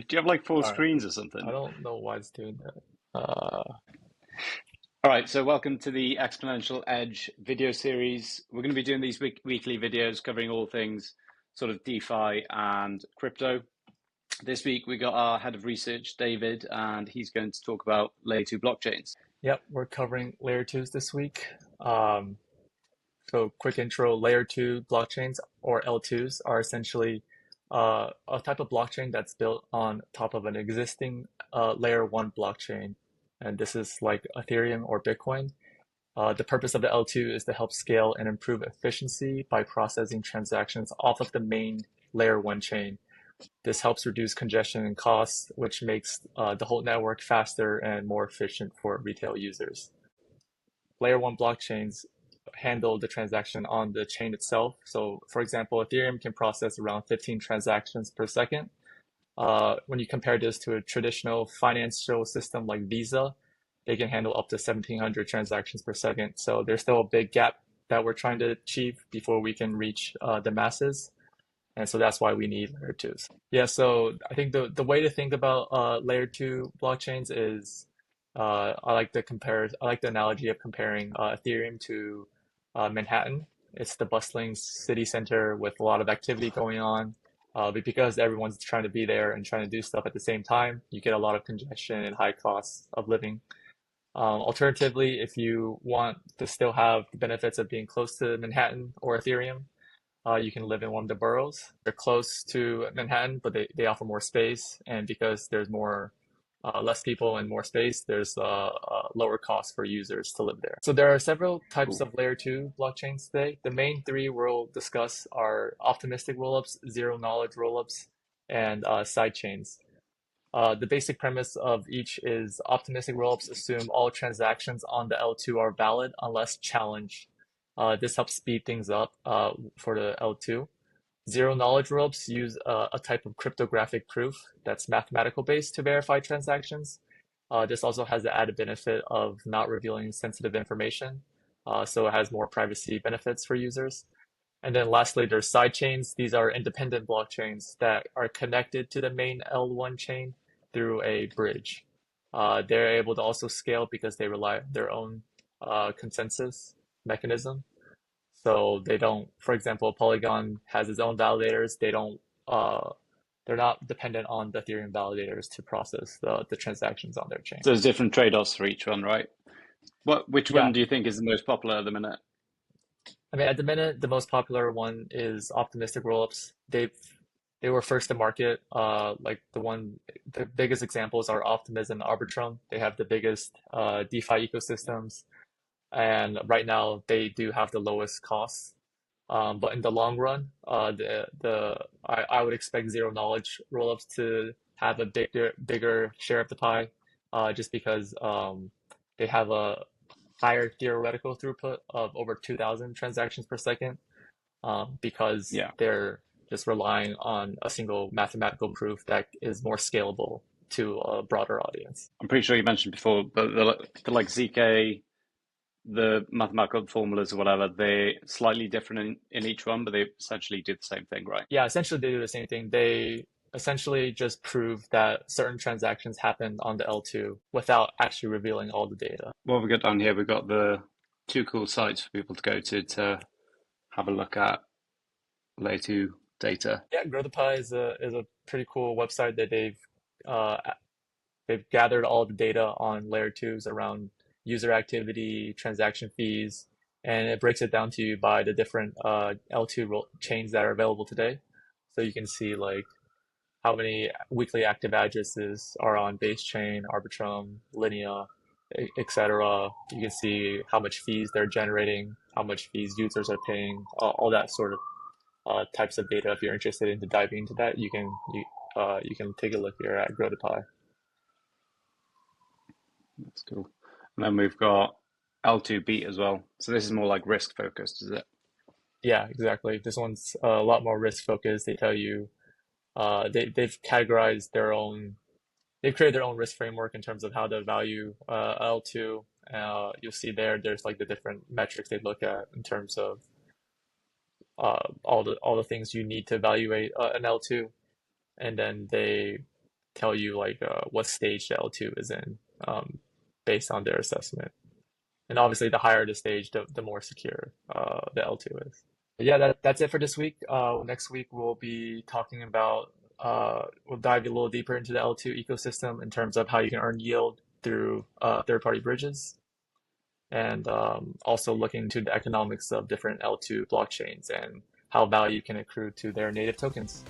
Do you have like four All right. screens or I something? don't know why it's doing that. All right, so welcome to the Exponential Edge video series. We're going to be doing these weekly videos covering all things sort of DeFi and crypto. This week we got our head of research, David, and he's going to talk about layer two blockchains. Yep, we're covering layer twos this week. Um, so quick intro, layer two blockchains or L2s are essentially a type of blockchain that's built on top of an existing layer one blockchain. And this is like Ethereum or Bitcoin. The purpose of the L2 is to help scale and improve efficiency by processing transactions off of the main layer one chain. This helps reduce congestion and costs, which makes the whole network faster and more efficient for retail users. Layer one blockchains handle the transaction on the chain itself. So, for example, Ethereum can process around 15 transactions per second. When you compare this to a traditional financial system like Visa, they can handle up to 1,700 transactions per second. So there's still a big gap that we're trying to achieve before we can reach the masses. And so that's why we need layer twos. Yeah, so I think the way to think about layer two blockchains is I like the analogy of comparing Ethereum to Manhattan. It's the bustling city center with a lot of activity going on. But because everyone's trying to be there and trying to do stuff at the same time, you get a lot of congestion and high costs of living. Alternatively, if you want to still have the benefits of being close to Manhattan or Ethereum, you can live in one of the boroughs. They're close to Manhattan, but they offer more space. And because there's less people and more space, there's lower cost for users to live there. So there are several types Cool. of layer two blockchains today. The main three we'll discuss are optimistic rollups, zero knowledge rollups, and side chains. The basic premise of each is optimistic rollups assume all transactions on the L2 are valid unless challenged. This helps speed things up for the L2. Zero knowledge rollups use a type of cryptographic proof that's mathematical based to verify transactions. This also has the added benefit of not revealing sensitive information, so it has more privacy benefits for users. And then lastly, there's side chains. These are independent blockchains that are connected to the main L1 chain through a bridge. They're able to also scale because they rely on their own consensus mechanism. So they don't, for example, Polygon has its own validators. They're not dependent on the Ethereum validators to process the transactions on their chain. So there's different trade-offs for each one, right? Which one Yeah, do you think is the most popular at the minute? I mean, at the minute, the most popular one is optimistic rollups. They were first to market. The biggest examples are Optimism and Arbitrum. They have the biggest DeFi ecosystems, and right now they do have the lowest costs. But in the long run, I would expect zero knowledge rollups to have a bigger share of the pie, just because they have a higher theoretical throughput of over 2,000 transactions per second, because Yeah, they're just relying on a single mathematical proof that is more scalable to a broader audience. I'm pretty sure you mentioned before, but the like ZK, the mathematical formulas or whatever, they're slightly different in each one, but they essentially do the same thing, right? Yeah, essentially they do the same thing. They essentially just prove that certain transactions happened on the L2 without actually revealing all the data. What have we got down here? We've got the two cool sites for people to go to have a look at layer two data. Yeah, GrowThePie is a pretty cool website that uh, they've gathered all the data on layer twos around user activity, transaction fees, and it breaks it down to you by the different L2 chains that are available today. So you can see like how many weekly active addresses are on base chain, Arbitrum, Linea, etc. You can see how much fees they're generating, how much fees users are paying, all that sort of types of data. If you're interested into diving into that, you can take a look here at GrowThePie. That's cool. And then we've got L2 Beat as well. So this is more like risk focused, is it? Yeah, exactly. This one's a lot more risk focused. They tell you they've categorized their own, they've created their own risk framework in terms of how to value L2. You'll see there's like the different metrics they look at in terms of all the things you need to evaluate an L2, and then tell you like what stage the L2 is in, based on their assessment. And obviously, the higher the stage, the more secure the L2 is. But yeah, that's it for this week. Next week we'll be talking about we'll dive a little deeper into the L2 ecosystem in terms of how you can earn yield through third-party bridges, and also looking into the economics of different L2 blockchains and how value can accrue to their native tokens.